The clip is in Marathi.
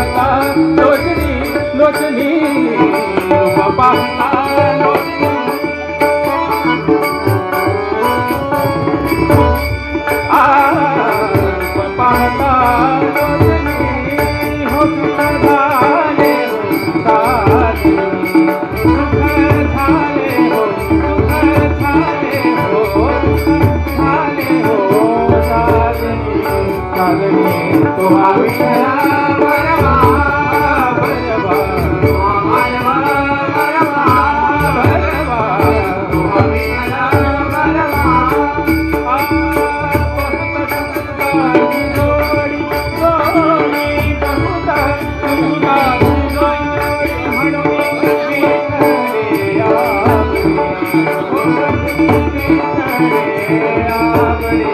पाहता लोचनी लोचनी रूप पाहता लोचनी रूप पाहता लोचनी हो सुख झाले सुख झाले हो सुख झाले हो सुख झाले हो साजनी साजनी तो विठला बरवा बरवा बरवा बरवा बरवा तो विठला बरवा जोडी जोडी बहुता तुझा जोडी म्हणून आवडे